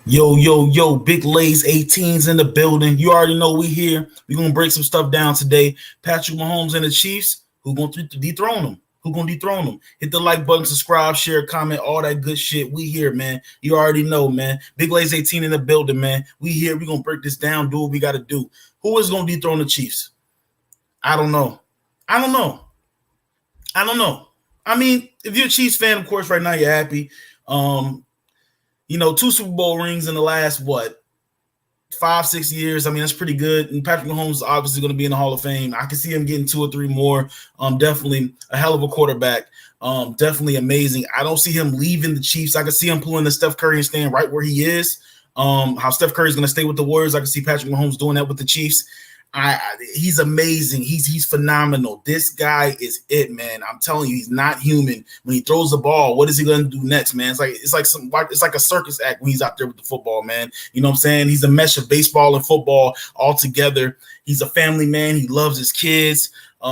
Yo, yo, yo, Big Lays 18s in the building. You already know we here. We're going to break some stuff down today. Patrick Mahomes and the Chiefs, who going to dethrone them? Who going to dethrone them? Hit the like button, subscribe, share, comment, all that good shit. We here, man. You already know, man. Big Lays 18 in the building, man. We here. We're going to break this down, do what we got to do. Who is going to dethrone the Chiefs? I don't know. I don't know. I don't know. I mean, if you're a Chiefs fan, of course, right now you're happy. Two Super Bowl rings in the last, 5-6 years. I mean, that's pretty good. And Patrick Mahomes is obviously going to be in the Hall of Fame. I can see him getting 2 or 3 more. Definitely a hell of a quarterback. Definitely amazing. I don't see him leaving the Chiefs. I can see him pulling the Steph Curry and staying right where he is. How Steph Curry is going to stay with the Warriors. I can see Patrick Mahomes doing that with the Chiefs. He's amazing. He's phenomenal. This guy is it, man. I'm telling you, he's not human. When he throws the ball, what is he going to do next, man? It's like a circus act when he's out there with the football, man. You know what I'm saying? He's a mesh of baseball and football all together. He's a family man. He loves his kids.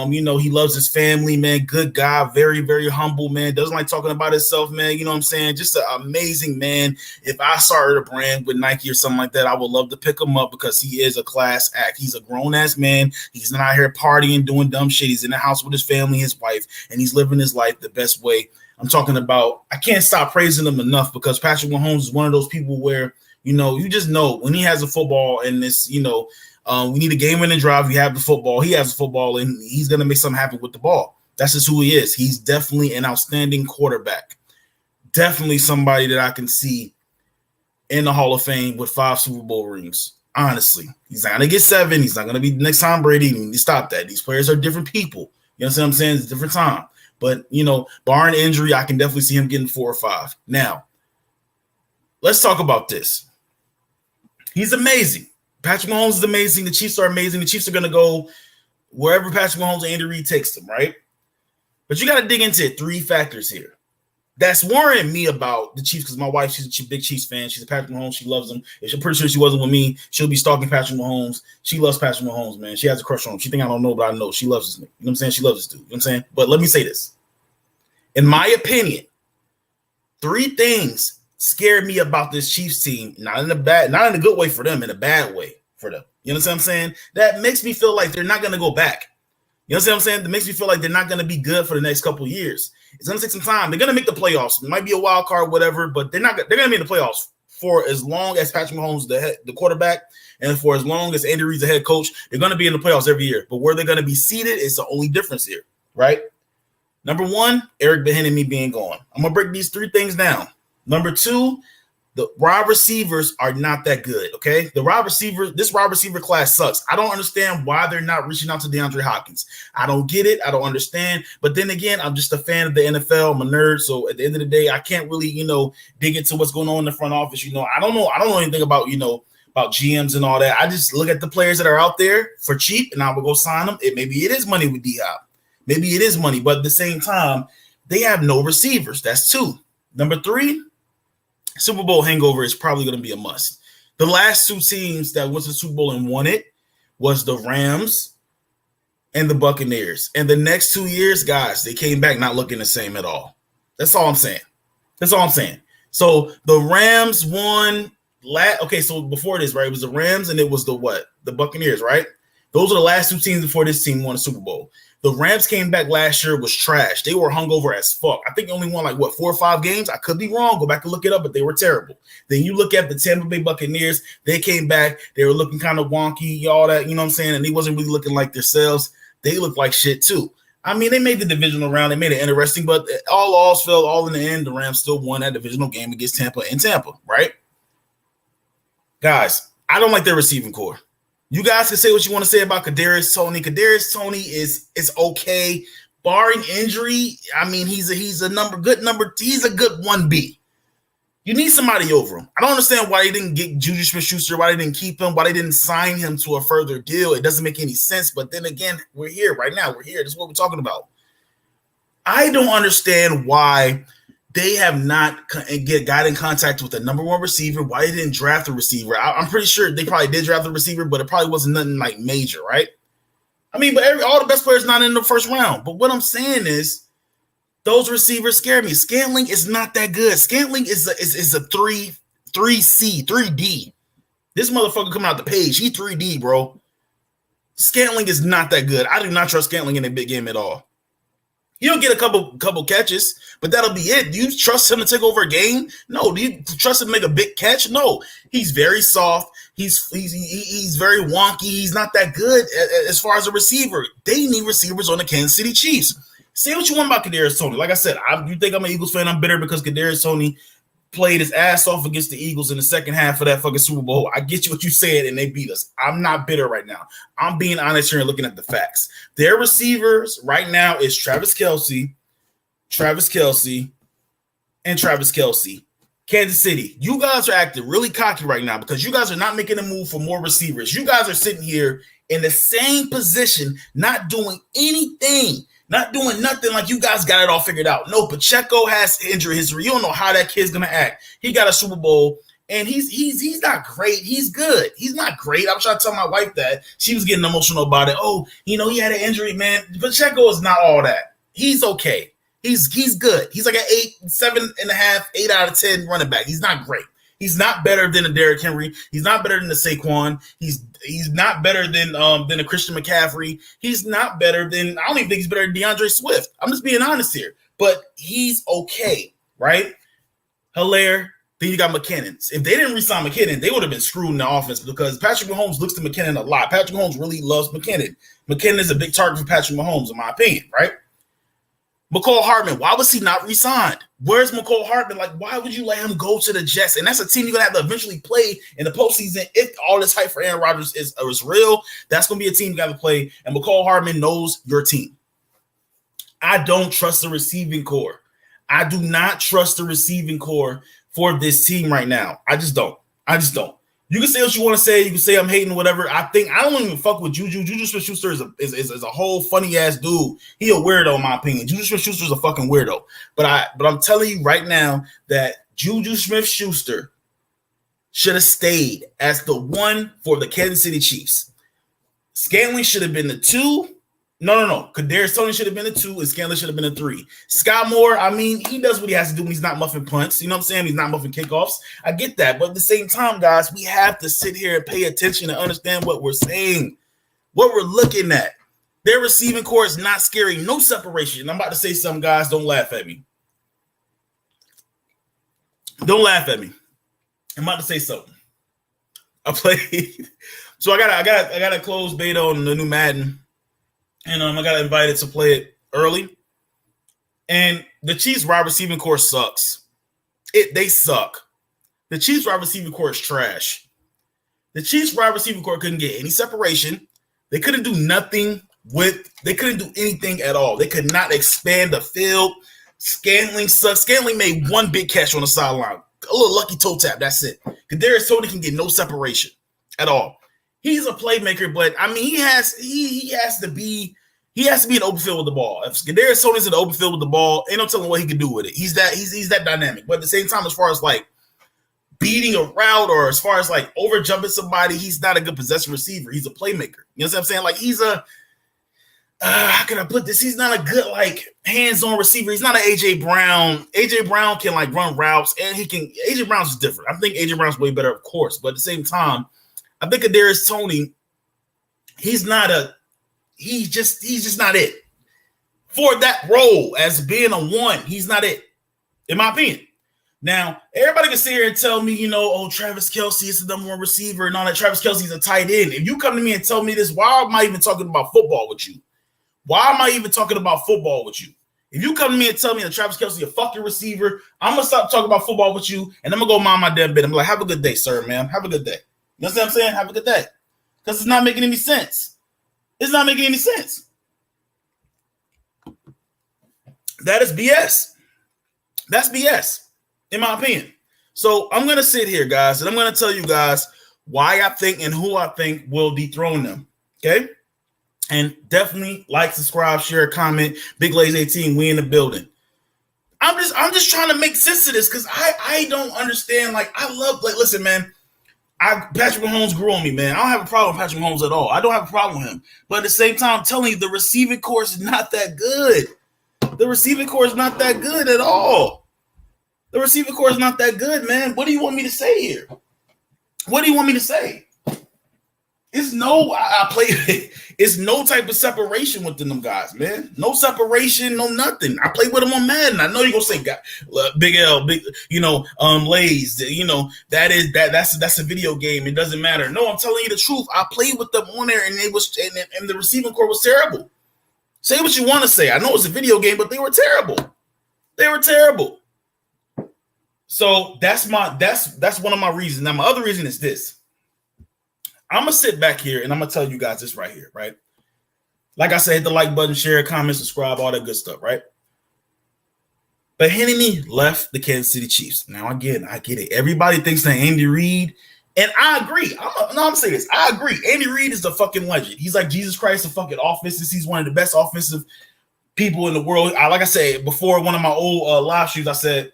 He loves his family, man. Good guy, very, very humble, man. Doesn't like talking about himself, man. You know what I'm saying? Just an amazing man. If I started a brand with Nike or something like that, I would love to pick him up because he is a class act. He's a grown-ass man. He's not out here partying, doing dumb shit. He's in the house with his family, his wife, and he's living his life the best way. I'm talking about, I can't stop praising him enough because Patrick Mahomes is one of those people where, you just know when he has a football and this, we need a game-winning drive. We have the football. He has the football, and he's going to make something happen with the ball. That's just who he is. He's definitely an outstanding quarterback. Definitely somebody that I can see in the Hall of Fame with 5 Super Bowl rings. Honestly, he's not going to get 7. He's not going to be the next Tom Brady. You need to stop that. These players are different people. You know what I'm saying? It's a different time. But, barring injury, I can definitely see him getting 4 or 5. Now, let's talk about this. He's amazing. Patrick Mahomes is amazing. The Chiefs are amazing. The Chiefs are going to go wherever Patrick Mahomes and Andy Reid takes them, right? But you got to dig into 3 factors here. That's worrying me about the Chiefs because my wife, she's a big Chiefs fan. She's a Patrick Mahomes. She loves him. If she's pretty sure she wasn't with me, she'll be stalking Patrick Mahomes. She loves Patrick Mahomes, man. She has a crush on him. She think I don't know, but I know. She loves this nigga. You know what I'm saying? She loves this dude. You know what I'm saying? But let me say this. In my opinion, 3 things scared me about this Chiefs team, not in a good way for them, in a bad way for them. You know what I'm saying? That makes me feel like they're not going to go back. You know what I'm saying? That makes me feel like they're not going to be good for the next couple of years. It's going to take some time. They're going to make the playoffs. It might be a wild card, whatever, but they're going to be in the playoffs for as long as Patrick Mahomes the quarterback and for as long as Andy Reid's the head coach. They're going to be in the playoffs every year. But where they're going to be seated is the only difference here, right? Number 1, Eric Bieniemy being gone. I'm going to break these 3 things down. Number 2, the wide receivers are not that good, okay? This wide receiver class sucks. I don't understand why they're not reaching out to DeAndre Hopkins. I don't get it. I don't understand. But then again, I'm just a fan of the NFL. I'm a nerd. So at the end of the day, I can't really, dig into what's going on in the front office. I don't know. I don't know anything about, about GMs and all that. I just look at the players that are out there for cheap and I will go sign them. Maybe it is money with D-Hop. Maybe it is money. But at the same time, they have no receivers. That's 2. Number 3, Super Bowl hangover is probably going to be a must. The last 2 teams that went to the Super Bowl and won it was the Rams and the Buccaneers. And the next 2 years, guys, they came back not looking the same at all. That's all I'm saying. So the Rams won. So before this, right, it was the Rams and it was the Buccaneers, right? Those are the last 2 teams before this team won a Super Bowl. The Rams came back last year, was trash. They were hungover as fuck. I think they only won 4 or 5 games. I could be wrong. Go back and look it up, but they were terrible. Then you look at the Tampa Bay Buccaneers. They came back. They were looking kind of wonky, all that, you know what I'm saying? And they wasn't really looking like themselves. They looked like shit too. I mean, they made the divisional round. They made it interesting, but all fell all in the end. The Rams still won that divisional game against Tampa in Tampa, right? Guys, I don't like their receiving core. You guys can say what you want to say about Kadarius Toney. Kadarius Toney is okay, barring injury. I mean, he's a He's a good 1B. You need somebody over him. I don't understand why they didn't get Juju Smith-Schuster, why they didn't keep him, why they didn't sign him to a further deal. It doesn't make any sense. But then again, we're here right now. We're here. This is what we're talking about. I don't understand why they have not got in contact with the number 1 receiver. Why they didn't draft a receiver? I'm pretty sure they probably did draft a receiver, but it probably wasn't nothing like major, right? I mean, but all the best players not in the first round. But what I'm saying is those receivers scare me. Scantling is not that good. Scantling is a 3, 3C, 3D. This motherfucker coming out the page. He 3D, bro. Scantling is not that good. I do not trust Scantling in a big game at all. He'll get a couple catches, but that'll be it. Do you trust him to take over a game? No. Do you trust him to make a big catch? No. He's very soft. He's very wonky. He's not that good as far as a receiver. They need receivers on the Kansas City Chiefs. Say what you want about Kadarius Toney. Like I said, you think I'm an Eagles fan? I'm bitter because Kadarius Toney played his ass off against the Eagles in the second half of that fucking Super Bowl. I get you what you said, and they beat us. I'm not bitter right now. I'm being honest here and looking at the facts. Their receivers right now is Travis Kelce, and Travis Kelce. Kansas City, you guys are acting really cocky right now because you guys are not making a move for more receivers. You guys are sitting here in the same position, not doing anything. Not doing nothing like you guys got it all figured out. No, Pacheco has injury history. You don't know how that kid's gonna act. He got a Super Bowl, and he's not great. He's good. He's not great. I was trying to tell my wife that. She was getting emotional about it. Oh, he had an injury, man. Pacheco is not all that. He's okay. He's good. He's like an 7.5, 8 out of 10 running back. He's not great. He's not better than a Derrick Henry. He's not better than the Saquon. He's not better than a Christian McCaffrey. He's not better than, I don't even think he's better than DeAndre Swift. I'm just being honest here. But he's okay, right? Hilaire. Then you got McKinnon. If they didn't re-sign McKinnon, they would have been screwed in the offense because Patrick Mahomes looks to McKinnon a lot. Patrick Mahomes really loves McKinnon. McKinnon is a big target for Patrick Mahomes, in my opinion, right? McCall Hardman, why was he not re-signed? Where's McCall Hardman? Like, why would you let him go to the Jets? And that's a team you're going to have to eventually play in the postseason. If all this hype for Aaron Rodgers is real, that's going to be a team you got to play. And McCall Hardman knows your team. I don't trust the receiving core. I do not trust the receiving core for this team right now. I just don't. You can say what you want to say. You can say I'm hating, whatever. I don't even fuck with Juju. Juju Smith-Schuster is a whole funny ass dude. He a weirdo in my opinion. Juju Smith-Schuster is a fucking weirdo. But I'm telling you right now that Juju Smith-Schuster should have stayed as the one for the Kansas City Chiefs. Scantling should have been the 2. No. Kadarius Toney should have been a 2, and Scantling should have been a 3. Scott Moore, I mean, he does what he has to do when he's not muffing punts. You know what I'm saying? He's not muffing kickoffs. I get that. But at the same time, guys, we have to sit here and pay attention and understand what we're saying, what we're looking at. Their receiving core is not scary. No separation. I'm about to say something, guys. Don't laugh at me. Don't laugh at me. I'm about to say something. I played. So I got a closed beta on the new Madden. And I got invited to play it early. And the Chiefs' wide receiving core sucks. They suck. The Chiefs' wide receiving core is trash. The Chiefs' wide receiving core couldn't get any separation. They couldn't do they couldn't do anything at all. They could not expand the field. Scantling sucks. Scantling made one big catch on the sideline. A little lucky toe tap. That's it. Kadarius Toney can get no separation at all. He's a playmaker, but I mean, he has to be in open field with the ball. If Kadarius Toney's in the open field with the ball, ain't no telling what he can do with it. He's that dynamic. But at the same time, as far as like beating a route or as far as like over jumping somebody, he's not a good possession receiver. He's a playmaker. You know what I'm saying? Like he's a how can I put this? He's not a good like hands-on receiver. He's not an AJ Brown. AJ Brown can like run routes, and AJ Brown's is different. I think AJ Brown's way better, of course, but at the same time, I think Kadarius Toney, he's just not it. For that role as being a 1, he's not it, in my opinion. Now, everybody can sit here and tell me, Travis Kelce is the number 1 receiver and all that. Travis Kelce is a tight end. If you come to me and tell me this, why am I even talking about football with you? If you come to me and tell me that Travis Kelce is a fucking receiver, I'm going to stop talking about football with you, and I'm going to go mind my damn bit. I'm like, have a good day, sir, ma'am. Have a good day. You know what I'm saying? Have a good day. Because it's not making any sense. That is BS. That's BS, in my opinion. So I'm going to sit here, guys, and I'm going to tell you guys why I think and who I think will dethrone them. Okay? And definitely like, subscribe, share, comment. Big Lays 18, we in the building. I'm just trying to make sense of this because I don't understand. Listen, man. Patrick Mahomes grew on me, man. I don't have a problem with Patrick Mahomes at all. I don't have a problem with him. But at the same time, I'm telling you, the receiving core is not that good. The receiving core is not that good at all. The receiving core is not that good, man. What do you want me to say here? What do you want me to say? It's no, I play. It's no type of separation within them guys, man. No separation, no nothing. I play with them on Madden. I know you're gonna say, Big L, big, Lays. That's a video game. It doesn't matter. No, I'm telling you the truth. I played with them on there, and and the receiving core was terrible. Say what you want to say. I know it's a video game, but they were terrible. They were terrible. So that's one of my reasons. Now, my other reason is this. I'm going to sit back here and I'm going to tell you guys this right here, right? Like I said, hit the like button, share, comment, subscribe, all that good stuff, right? But Bieniemy left the Kansas City Chiefs. Now, again, I get it. Everybody thinks that Andy Reid, and I agree. I'm going to say this. I agree. Andy Reid is the fucking legend. He's like Jesus Christ of fucking offenses. He's one of the best offensive people in the world. Like I said, before one of my old live streams, I said,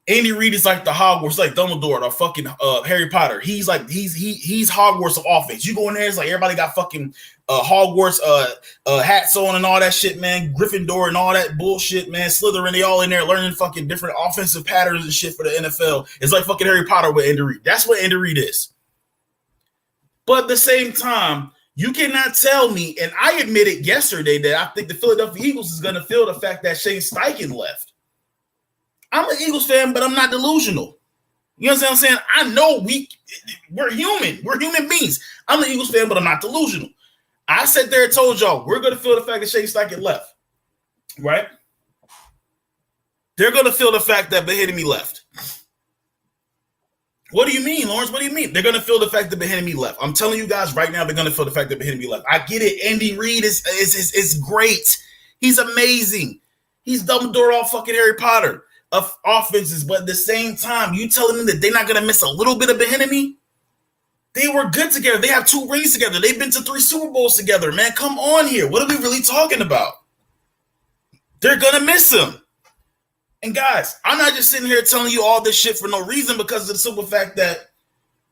Andy Reid is like the Hogwarts, like Dumbledore, or fucking Harry Potter. He's like he's Hogwarts of offense. You go in there, it's like everybody got fucking Hogwarts hats on and all that shit, man. Gryffindor and all that bullshit, man. Slytherin, they all in there learning fucking different offensive patterns and shit for the NFL. It's like fucking Harry Potter with Andy Reid. That's what Andy Reid is. But at the same time, you cannot tell me, and I admitted yesterday that I think the Philadelphia Eagles is going to feel the fact that Shane Steichen left. I'm an Eagles fan, but I'm not delusional. You understand what I'm saying? I know we're human. We're human beings. I'm an Eagles fan, but I'm not delusional. I sat there and told y'all, we're going to feel the fact that Shane Steichen left. Right? They're going to feel the fact that Bieniemy left. What do you mean, Lawrence? What do you mean? They're going to feel the fact that Bieniemy left. I'm telling you guys right now, they're going to feel the fact that Bieniemy left. I get it. Andy Reid is great. He's amazing. He's Dumbledore all fucking Harry Potter of offenses, but at the same time, you telling me that they're not going to miss a little bit of Bieniemy? They were good together. They have 2 rings together. They've been to 3 Super Bowls together, man. Come on here. What are we really talking about? They're going to miss him. And guys, I'm not just sitting here telling you all this shit for no reason, because of the simple fact that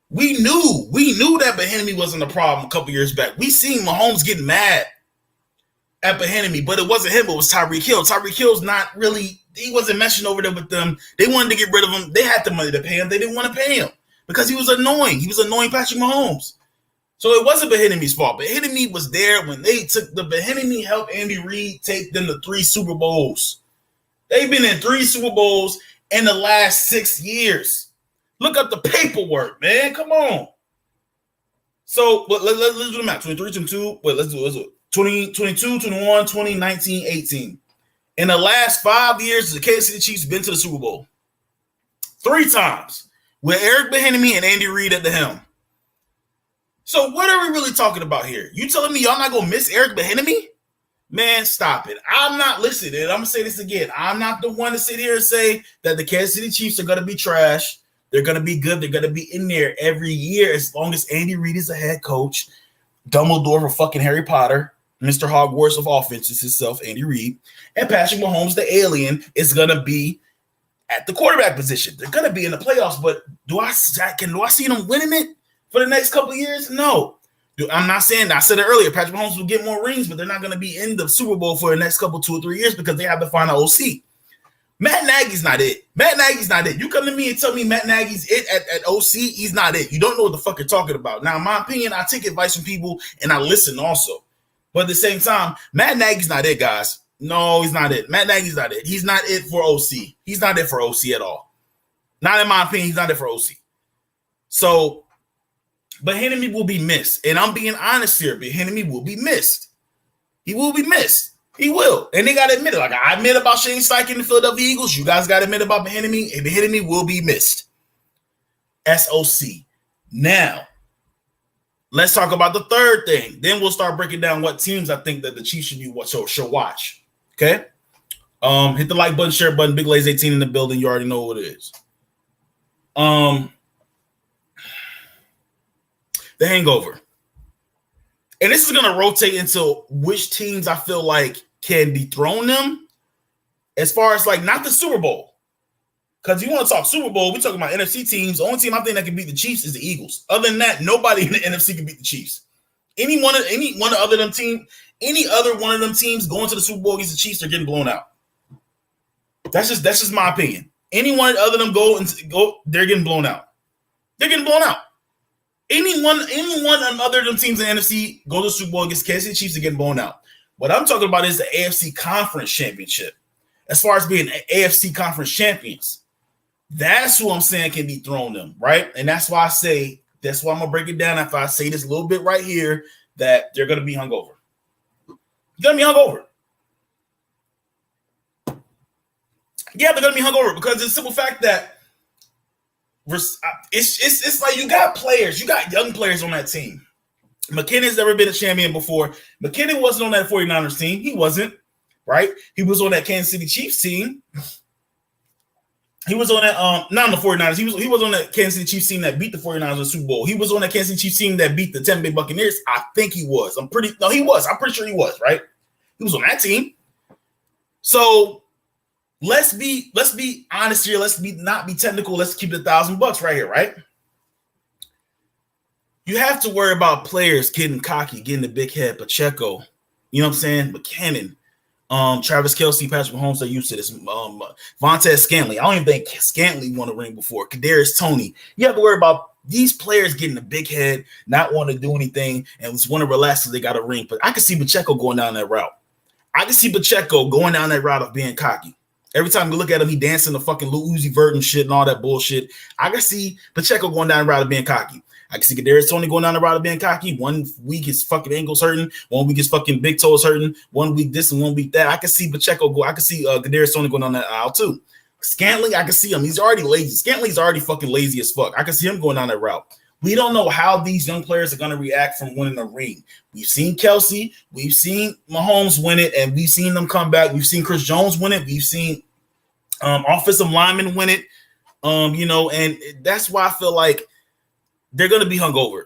we knew that Bieniemy wasn't a problem a couple years back. We seen Mahomes getting mad at Bieniemy, but it wasn't him. It was Tyreek Hill. Tyreek Hill's not really, he wasn't meshing over there with them. They wanted to get rid of him. They had the money to pay him. They didn't want to pay him because he was annoying. He was annoying Patrick Mahomes. So it wasn't Bieniemy's fault. Bieniemy was there when Bieniemy helped Andy Reid take them to 3 Super Bowls. They've been in 3 Super Bowls in the last 6 years. Look up the paperwork, man. Come on. So let's do the math. 23, 22. Let's do it. 2022, 21, 20, 19, 18. In the last 5 years, the Kansas City Chiefs have been to the Super Bowl 3 times with Eric Bieniemy and Andy Reid at the helm. So what are we really talking about here? You telling me y'all not going to miss Eric Bieniemy? Man, stop it. I'm not listening. And I'm going to say this again. I'm not the one to sit here and say that the Kansas City Chiefs are going to be trash. They're going to be good. They're going to be in there every year as long as Andy Reid is the head coach. Dumbledore for fucking Harry Potter. Mr. Hogwarts of offenses himself, Andy Reid, and Patrick Mahomes, the alien, is going to be at the quarterback position. They're going to be in the playoffs, but do I see them winning it for the next couple of years? No. I'm not saying that. I said it earlier. Patrick Mahomes will get more rings, but they're not going to be in the Super Bowl for the next 2 or 3 years because they have to find an OC. Matt Nagy's not it. Matt Nagy's not it. You come to me and tell me Matt Nagy's it at OC, he's not it. You don't know what the fuck you're talking about. Now, in my opinion, I take advice from people and I listen also. But at the same time, Matt Nagy's not it, guys. No, he's not it. Matt Nagy's not it. He's not it for OC. He's not it for OC at all. Not in my opinion, he's not it for OC. So, Bieniemy will be missed. And I'm being honest here. Bieniemy will be missed. He will be missed. He will. And they got to admit it. Like I admit about Shane Steichen and the Philadelphia Eagles. You guys got to admit about Bieniemy. And Bieniemy will be missed. SOC. Now, let's talk about the third thing. Then we'll start breaking down what teams I think that the Chiefs should watch. Okay? Hit the like button, share button. Big Lays 18 in the building. You already know what it is. The Hangover. And this is going to rotate into which teams I feel like can dethrone them as far as like not the Super Bowl. Because you want to talk Super Bowl, we're talking about NFC teams. The only team I think that can beat the Chiefs is the Eagles. Other than that, nobody in the NFC can beat the Chiefs. Any other one of them teams going to the Super Bowl against the Chiefs are getting blown out. That's just my opinion. Anyone other than go, they're getting blown out. They're getting blown out. Anyone other than teams in the NFC go to the Super Bowl against Kansas City Chiefs are getting blown out. What I'm talking about is the AFC Conference Championship. As far as being AFC Conference champions, that's who I'm saying can dethrone them, right? And that's why I'm going to break it down after I say this a little bit right here, that they're going to be hungover. They're going to be hungover. Yeah, they're going to be hungover because of the simple fact that it's like you got players, you got young players on that team. McKinnon's never been a champion before. McKinnon wasn't on that 49ers team. He wasn't, right? He was on that Kansas City Chiefs team. He was on that, not on the 49ers. He was on that Kansas City Chiefs team that beat the 49ers in the Super Bowl. He was on that Kansas City Chiefs team that beat the Tampa Bay Buccaneers. I think he was. He was. I'm pretty sure he was, right? He was on that team. So let's be honest here. Let's not be technical. Let's keep it $1,000 right here, right? You have to worry about players getting cocky, getting the big head. Pacheco, you know what I'm saying? McKinnon, Travis Kelce, Patrick Mahomes are used to this. Vontez Scantling. I don't even think Scantling won a ring before. Kadarius Toney. You have to worry about these players getting a big head, not want to do anything, and just want to relax because they got a ring. But I can see Pacheco going down that route. I can see Pacheco going down that route of being cocky. Every time you look at him, he dancing the fucking Lil Uzi Vert and shit and all that bullshit. I can see Pacheco going down the route of being cocky. I can see Kadarius Toney going down the route of being cocky. 1 week his fucking ankles hurting. 1 week his fucking big toes hurting. 1 week this and 1 week that. I can see Pacheco go. I can see Kadarius Toney going down that aisle too. Scantling, I can see him. He's already lazy. Scantling's already fucking lazy as fuck. I can see him going down that route. We don't know how these young players are going to react from winning a ring. We've seen Kelce. We've seen Mahomes win it, and we've seen them come back. We've seen Chris Jones win it. We've seen offensive linemen win it. And that's why I feel like they're going to be hungover.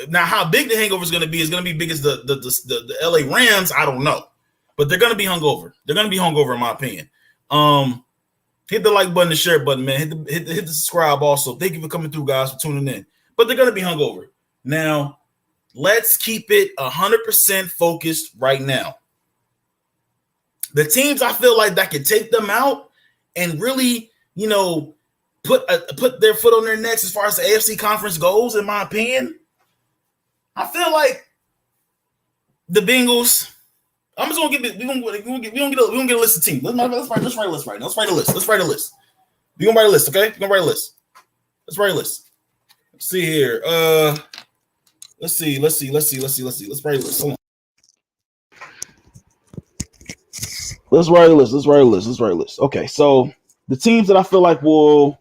Now, how big the hangover is going to be big as the LA Rams. I don't know, but they're going to be hungover. They're going to be hungover, in my opinion. Hit the like button, the share button, man. Hit the subscribe also. Thank you for coming through, guys, for tuning in. But they're going to be hungover. Now, let's keep it 100% focused right now. The teams I feel like that can take them out and really, put their foot on their necks as far as the AFC conference goes, in my opinion, I feel like the Bengals. I'm just gonna get. We're gonna get a list of teams. Let's write a list right now. Let's write a list. We're gonna write a list, okay? We're gonna write a list. Let's write a list. Let's see here. Let's see. Let's write a list. Hold on. Let's write a list. Okay, so the teams that I feel like will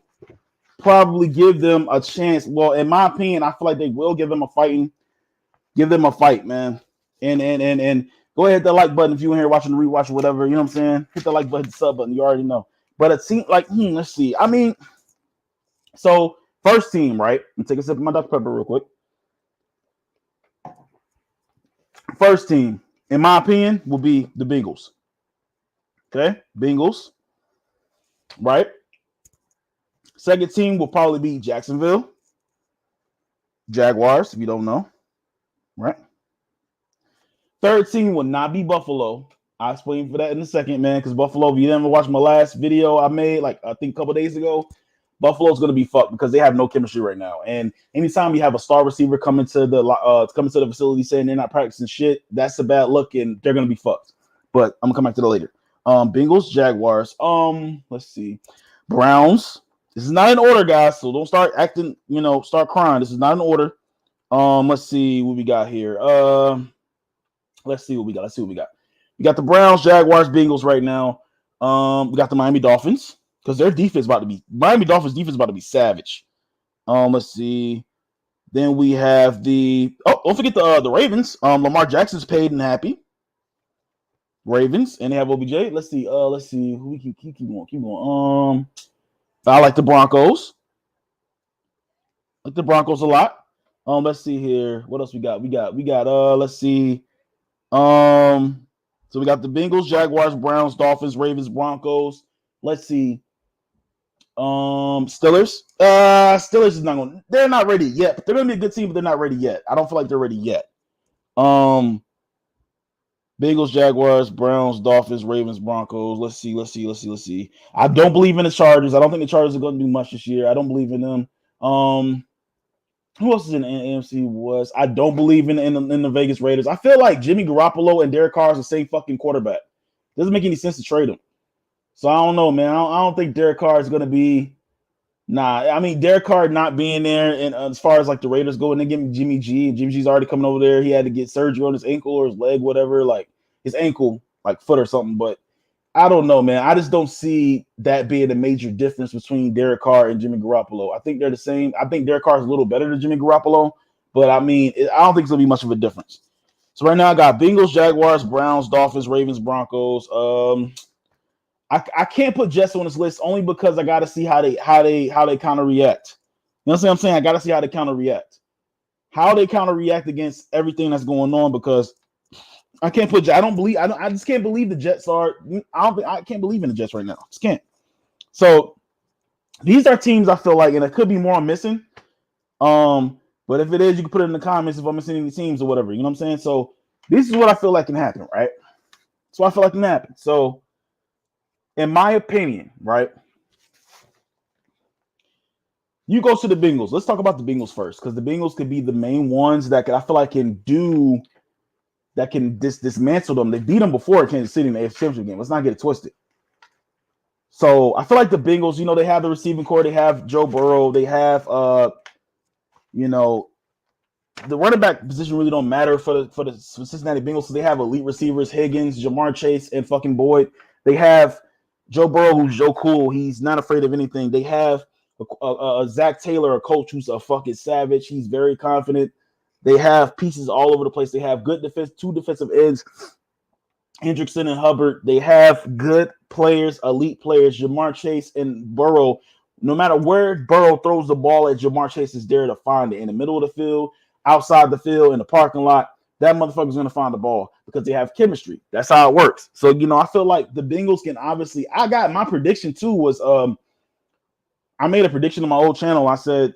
probably give them a chance. Well, in my opinion, I feel like they will give them a fight, man. And go ahead, hit the like button if you're in here watching the rewatch or whatever. You know what I'm saying? Hit the like button, the sub button. You already know. But a team like, let's see. I mean, so first team, right? Let me take a sip of my Dr. Pepper real quick. First team, in my opinion, will be the Bengals. Okay, Bengals, right? Second team will probably be Jacksonville Jaguars, if you don't know, right? Third team will not be Buffalo. I'll explain for that in a second, man, because Buffalo, if you didn't watch my last video I made, like I think a couple days ago, Buffalo's going to be fucked because they have no chemistry right now. And anytime you have a star receiver coming to the facility saying they're not practicing shit, that's a bad look, and they're going to be fucked. But I'm going to come back to that later. Bengals, Jaguars. Let's see. Browns. This is not in order, guys, so don't start acting, start crying. This is not in order. Let's see what we got here. Let's see what we got. We got the Browns, Jaguars, Bengals right now. We got the Miami Dolphins because their defense Miami Dolphins defense about to be savage. Let's see. Then we have don't forget the Ravens. Lamar Jackson's paid and happy. Ravens, and they have OBJ. Let's see. Who we keep going. I like the Broncos. Like the Broncos a lot. Let's see here. What else we got? We got. Let's see. So we got the Bengals, Jaguars, Browns, Dolphins, Ravens, Broncos. Let's see. Steelers. Steelers is not going. They're not ready yet. But they're going to be a good team, but they're not ready yet. I don't feel like they're ready yet. Bengals, Jaguars, Browns, Dolphins, Ravens, Broncos. Let's see. I don't believe in the Chargers. I don't think the Chargers are going to do much this year. I don't believe in them. Who else is in the AFC West? I don't believe in the Vegas Raiders. I feel like Jimmy Garoppolo and Derek Carr is the same fucking quarterback. Doesn't make any sense to trade them. So I don't know, man. I don't think Derek Carr is going to be. Nah, I mean Derek Carr not being there, and as far as like the Raiders go, and they give Jimmy G. Jimmy G's already coming over there. He had to get surgery on his ankle or his leg, whatever, like his ankle, like foot or something. But I don't know, man. I just don't see that being a major difference between Derek Carr and Jimmy Garoppolo. I think they're the same. I think Derek Carr is a little better than Jimmy Garoppolo, but I mean, I don't think it's gonna be much of a difference. So right now, I got Bengals, Jaguars, Browns, Dolphins, Ravens, Broncos. I can't put Jets on this list only because I got to see how they counter react. You know what I'm saying? I got to see how they counter react, against everything that's going on. Because I can't put. I just can't believe the Jets are. I can't believe in the Jets right now. Just can't. So these are teams I feel like, and it could be more I'm missing. But if it is, you can put it in the comments if I'm missing any teams or whatever. You know what I'm saying? So this is what I feel like can happen, right? So I feel like can happen. So in my opinion, right? You go to the Bengals. Let's talk about the Bengals first, because the Bengals could be the main ones that I feel like can dismantle them. They beat them before at Kansas City in the AFC Championship game. Let's not get it twisted. So I feel like the Bengals, they have the receiving core. They have Joe Burrow. They have, the running back position really don't matter for the Cincinnati Bengals. So they have elite receivers: Higgins, Jamar Chase, and fucking Boyd. They have Joe Burrow, who's Joe Cool. He's not afraid of anything. They have a Zach Taylor, a coach who's a fucking savage. He's very confident. They have pieces all over the place. They have good defense, 2 defensive ends, Hendrickson and Hubbard. They have good players, elite players, Jamar Chase and Burrow. No matter where Burrow throws the ball at, Jamar Chase is there to find it. In the middle of the field, outside the field, in the parking lot, that motherfucker's going to find the ball because they have chemistry. That's how it works. So, I feel like the Bengals can obviously, I got my prediction too was, I made a prediction on my old channel. I said,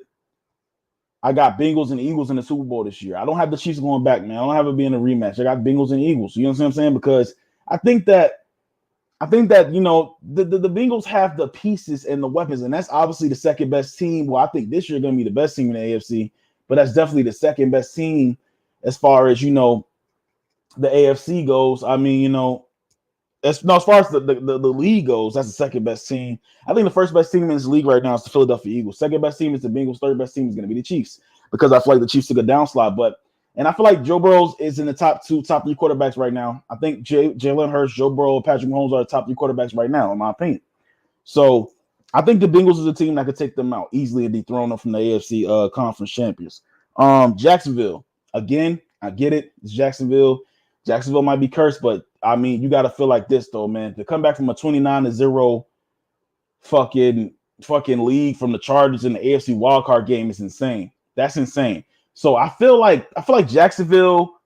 I got Bengals and Eagles in the Super Bowl this year. I don't have the Chiefs going back, man. I don't have it being a rematch. I got Bengals and Eagles. You know what I'm saying? Because I think that, the Bengals have the pieces and the weapons, and that's obviously the second best team. Well, I think this year going to be the best team in the AFC, but that's definitely the second best team as far as, the AFC goes. I mean, as far as the league goes, that's the second best team. I think the first best team in this league right now is the Philadelphia Eagles. Second best team is the Bengals. Third best team is going to be the Chiefs, because I feel like the Chiefs took a downslide. And I feel like Joe Burrow is in the top 3 quarterbacks right now. I think Jalen Hurts, Joe Burrow, Patrick Mahomes are the top 3 quarterbacks right now, in my opinion. So I think the Bengals is a team that could take them out easily and dethrone them from the AFC conference champions. Jacksonville, again, I get it. It's Jacksonville. Jacksonville might be cursed, but I mean, you got to feel like this though, man. To come back from a 29-0 fucking league from the Chargers in the AFC wildcard game is insane. That's insane. So I feel like Jacksonville.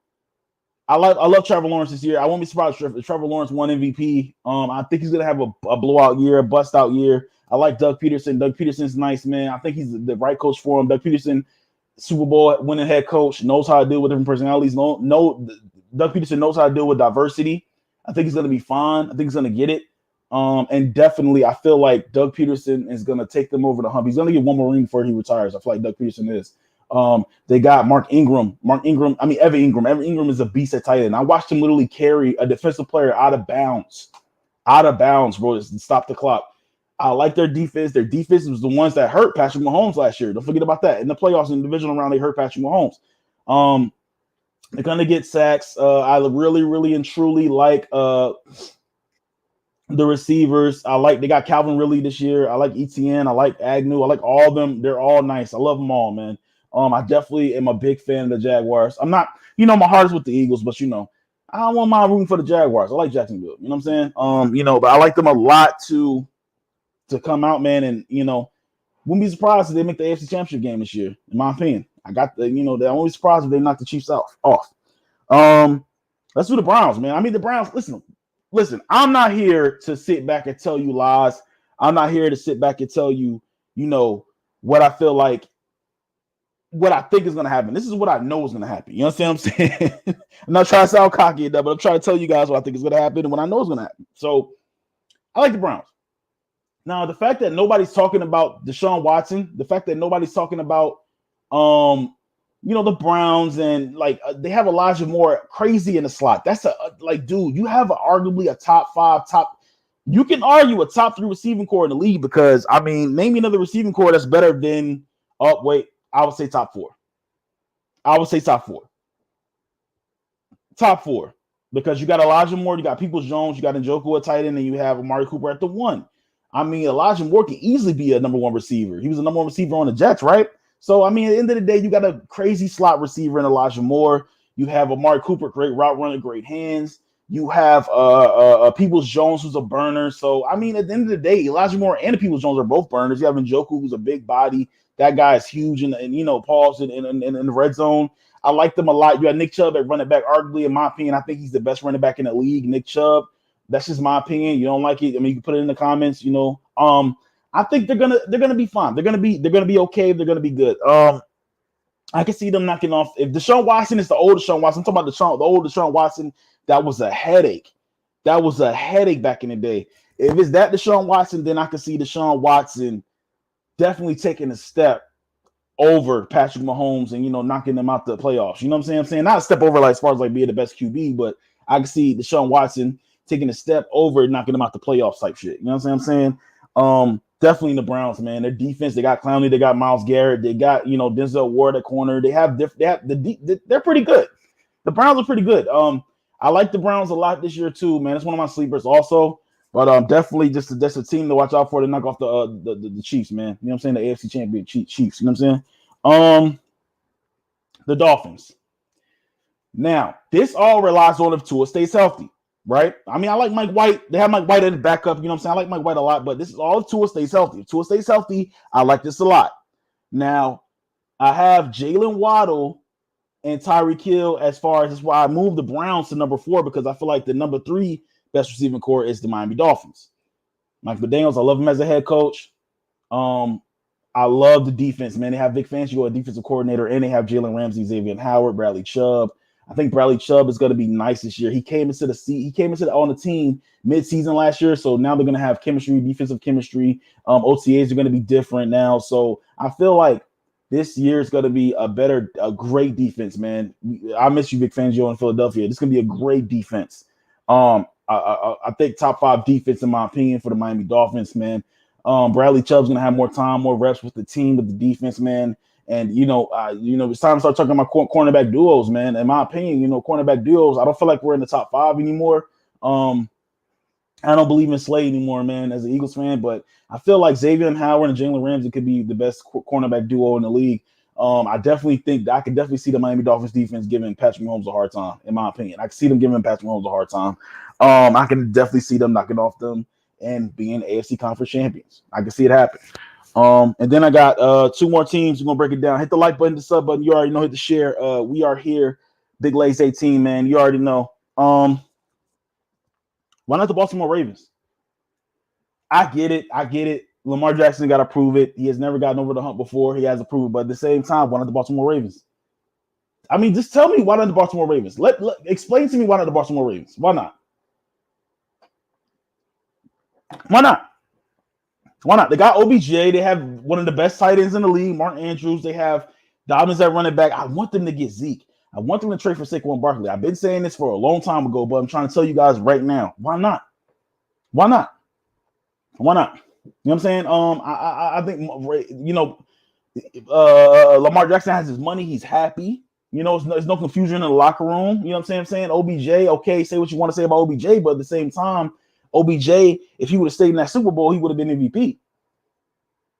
I love Trevor Lawrence this year. I won't be surprised if Trevor Lawrence won MVP. I think he's gonna have a blowout year, a bust out year. I like Doug Peterson. Doug Peterson's nice, man. I think he's the right coach for him. Doug Peterson, Super Bowl winning head coach, knows how to deal with different personalities. Doug Peterson knows how to deal with diversity. I think he's gonna be fine. I think he's gonna get it. And definitely, I feel like Doug Peterson is gonna take them over the hump. He's gonna get one more ring before he retires. I feel like Doug Peterson is. They got Evan Ingram. Evan Ingram is a beast at tight end. I watched him literally carry a defensive player out of bounds, bro, to stop the clock. I like their defense. Their defense was the ones that hurt Patrick Mahomes last year. Don't forget about that. In the playoffs, in the divisional round, they hurt Patrick Mahomes. They're gonna get sacks. I really, really and truly like the receivers. They got Calvin Ridley this year. I like ETN. I like Agnew. I like all of them. They're all nice. I love them all, man. I definitely am a big fan of the Jaguars. I'm not, my heart is with the Eagles, but I don't want my room for the Jaguars. I like Jacksonville. You know what I'm saying? But I like them a lot to come out, man, and wouldn't be surprised if they make the AFC Championship game this year, in my opinion. I got the only surprise if they knock the Chiefs off. Let's do the Browns, man. I mean, the Browns, listen, I'm not here to sit back and tell you lies. I'm not here to sit back and tell you, what I feel like what I think is going to happen. This is what I know is going to happen. You understand what I'm saying? I'm not trying to sound cocky enough, but I'm trying to tell you guys what I think is going to happen and what I know is going to happen. So I like the Browns. Now, the fact that nobody's talking about Deshaun Watson, the fact that nobody's talking about, the Browns and they have Elijah Moore crazy in the slot. That's dude, you have arguably a top 5, you can argue a top 3 receiving core in the league because, name me another receiving core that's better than, I would say top 4. Top 4. Because you got Elijah Moore, you got Peoples-Jones, you got Njoku at tight end, and you have Amari Cooper at the 1. Elijah Moore can easily be a number 1 receiver. He was a number 1 receiver on the Jets, right? So, at the end of the day, you got a crazy slot receiver in Elijah Moore. You have Amari Cooper, great route runner, great hands. You have Peoples-Jones, who's a burner. So, at the end of the day, Elijah Moore and Peoples-Jones are both burners. You have Njoku, who's a big body. That guy is huge and Paul's in the red zone. I like them a lot. You got Nick Chubb at running back. Arguably, in my opinion, I think he's the best running back in the league. Nick Chubb. That's just my opinion. You don't like it? You can put it in the comments. I think they're gonna be fine. They're gonna be okay. They're gonna be good. I can see them knocking off. If Deshaun Watson is the old Deshaun Watson, I'm talking about the old Deshaun Watson. That was a headache. That was a headache back in the day. If it's that Deshaun Watson, then I can see Deshaun Watson definitely taking a step over Patrick Mahomes and knocking them out the playoffs. You know what I'm saying? Not a step over as far as being the best QB, but I can see Deshaun Watson taking a step over, knocking them out the playoffs type shit. You know what I'm saying? Definitely the Browns, man. Their defense, they got Clowney, they got Myles Garrett, they got Denzel Ward at corner. They're pretty good. The Browns are pretty good. I like the Browns a lot this year too, man. It's one of my sleepers also. But definitely just a team to watch out for to knock off the Chiefs, man. You know what I'm saying? The AFC champion Chiefs. You know what I'm saying? The Dolphins. Now, this all relies on if Tua stays healthy, right? I like Mike White. They have Mike White at the backup. You know what I'm saying? I like Mike White a lot, but this is all if Tua stays healthy. If Tua stays healthy, I like this a lot. Now, I have Jalen Waddle and Tyreek Hill as far as that's why I moved the Browns to number 4 because I feel like the number 3 best receiving core is the Miami Dolphins. Mike McDaniels, I love him as a head coach. I love the defense, man. They have Vic Fangio, a defensive coordinator, and they have Jalen Ramsey, Xavier Howard, Bradley Chubb. I think Bradley Chubb is going to be nice this year. He came into on the team mid-season last year, so now they're going to have chemistry, defensive chemistry. OTAs are going to be different now, so I feel like this year is going to be a great defense, man. I miss you, Vic Fangio in Philadelphia. This is going to be a great defense. I think top 5 defense in my opinion for the Miami Dolphins, man. Bradley Chubb's gonna have more time, more reps with the team, with the defense, man. And it's time to start talking about cornerback duos, man. In my opinion, cornerback duos. I don't feel like we're in the top 5 anymore. I don't believe in Slade anymore, man, as an Eagles fan. But I feel like Xavier Howard and Jalen Ramsey could be the best cornerback duo in the league. I definitely think I could definitely see the Miami Dolphins defense giving Patrick Mahomes a hard time, in my opinion. I can see them giving Patrick Mahomes a hard time. I can definitely see them knocking off them and being AFC Conference champions. I can see it happen. And then I got 2 more teams. We're going to break it down. Hit the like button, the sub button. You already know, hit the share. We are here. Big Lace 18, man. You already know. Why not the Baltimore Ravens? I get it. Lamar Jackson got to prove it. He has never gotten over the hump before. He has to prove it. But at the same time, why not the Baltimore Ravens? Just tell me why not the Baltimore Ravens. Explain to me why not the Baltimore Ravens. Why not? Why not? Why not? They got OBJ. They have one of the best tight ends in the league, Mark Andrews. They have Dobbins at running back. I want them to get Zeke. I want them to trade for Saquon Barkley. I've been saying this for a long time ago, but I'm trying to tell you guys right now. Why not? Why not? Why not? You know what I'm saying? I think Lamar Jackson has his money. He's happy. There's no confusion in the locker room. You know what I'm saying? OBJ, okay, say what you want to say about OBJ, but at the same time, OBJ, if he would have stayed in that Super Bowl, he would have been MVP.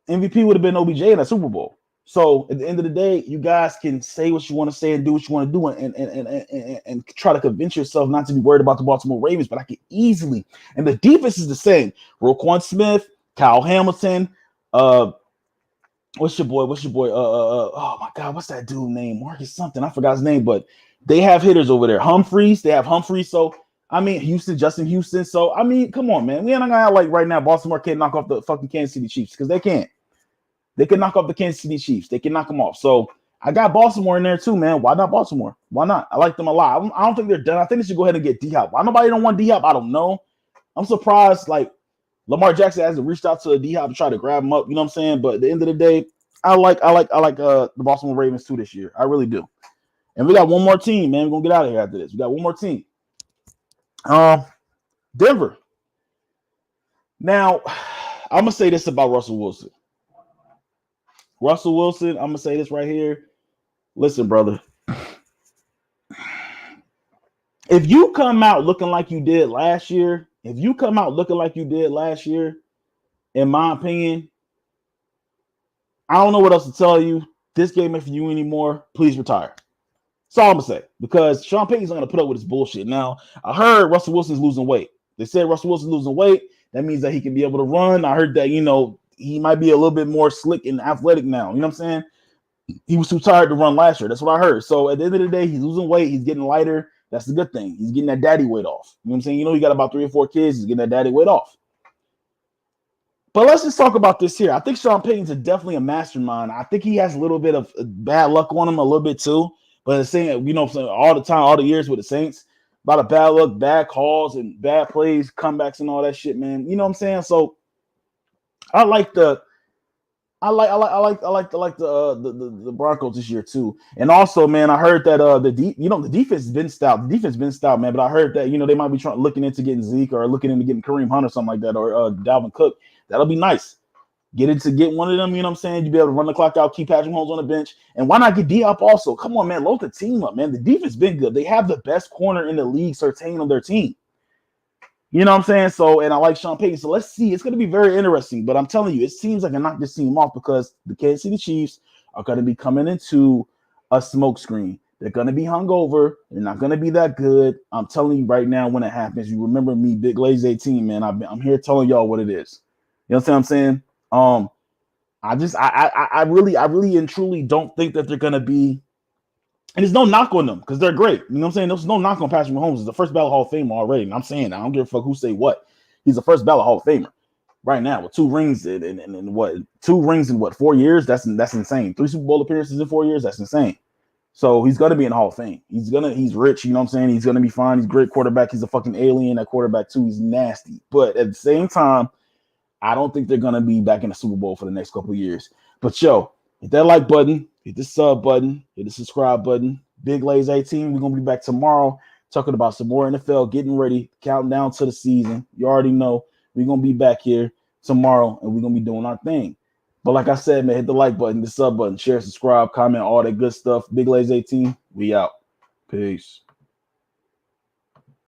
MVP would have been OBJ in that Super Bowl. So at the end of the day, you guys can say what you want to say and do what you want to do and try to convince yourself not to be worried about the Baltimore Ravens, but I can easily. And the defense is the same. Roquan Smith, Kyle Hamilton, what's your boy? Oh my God, what's that dude name? Marcus something. I forgot his name, but they have hitters over there. Humphreys, they have Humphreys. So Justin Houston. So come on, man. We ain't gonna like right now. Baltimore can't knock off the fucking Kansas City Chiefs because they can't. They can knock off the Kansas City Chiefs. They can knock them off. So I got Baltimore in there too, man. Why not Baltimore? Why not? I like them a lot. I don't think they're done. I think they should go ahead and get D-Hop. Why nobody don't want D-Hop? I don't know. I'm surprised. Like Lamar Jackson hasn't reached out to D-Hop to try to grab him up. You know what I'm saying? But at the end of the day, I like the Baltimore Ravens too this year. I really do. And we got one more team, man. We're gonna get out of here after this. We got one more team. Denver. Now, I'm gonna say this about Russell Wilson. Russell Wilson, I'm gonna say this right here. Listen, brother. If you come out looking like you did last year, in my opinion, I don't know what else to tell you. This game ain't for you anymore. Please retire. That's all I'm gonna say. Because Sean Payton's not gonna put up with his bullshit. Now, I heard Russell Wilson's losing weight. They said Russell Wilson's losing weight. That means that he can be able to run. I heard that, he might be a little bit more slick and athletic now. You know what I'm saying? He was too tired to run last year. That's what I heard. So at the end of the day, he's losing weight. He's getting lighter. That's the good thing. He's getting that daddy weight off. You know what I'm saying? He got about 3 or 4 kids. He's getting that daddy weight off. But let's just talk about this here. I think Sean Payton's definitely a mastermind. I think he has a little bit of bad luck on him, a little bit too. But the same, all the time, all the years with the Saints, a lot of bad luck, bad calls, and bad plays, comebacks, and all that shit, man. You know what I'm saying? So I like the Broncos this year too. And also, man, I heard that the defense has been stout. The defense has been stout, man. But I heard that they might be looking into getting Zeke or looking into getting Kareem Hunt or something like that, or Dalvin Cook. That'll be nice. Get one of them. You know what I'm saying? You be able to run the clock out, keep Patrick Mahomes on the bench, and why not get D-Hop also? Come on, man, load the team up, man. The defense been good. They have the best corner in the league, Surtain, on their team. You know what I'm saying? So, and I like Sean Payton. So let's see. It's going to be very interesting. But I'm telling you, it seems like I knocked this team off because the Kansas City Chiefs are going to be coming into a smokescreen. They're going to be hungover. They're not going to be that good. I'm telling you right now, when it happens, you remember me, Big Lazy 18, man. I'm here telling y'all what it is. You know what I'm saying? I really and truly don't think that they're going to be. And there's no knock on them because they're great. You know what I'm saying? There's no knock on Patrick Mahomes. He's the first ballot Hall of Famer already. And I'm saying, I don't give a fuck who say what. He's the first ballot Hall of Famer right now with 2 rings in what? 2 rings in what? 4 years? That's insane. 3 Super Bowl appearances in 4 years? That's insane. So he's going to be in the Hall of Fame. He's rich. You know what I'm saying? He's going to be fine. He's a great quarterback. He's a fucking alien at quarterback too. He's nasty. But at the same time, I don't think they're going to be back in the Super Bowl for the next couple of years. But hit that like button, hit the sub button, hit the subscribe button. Big Lays 18. We're going to be back tomorrow talking about some more NFL, getting ready, counting down to the season. You already know we're going to be back here tomorrow and we're going to be doing our thing. But like I said, man, hit the like button, the sub button, share, subscribe, comment, all that good stuff. Big Lays 18, we out. Peace.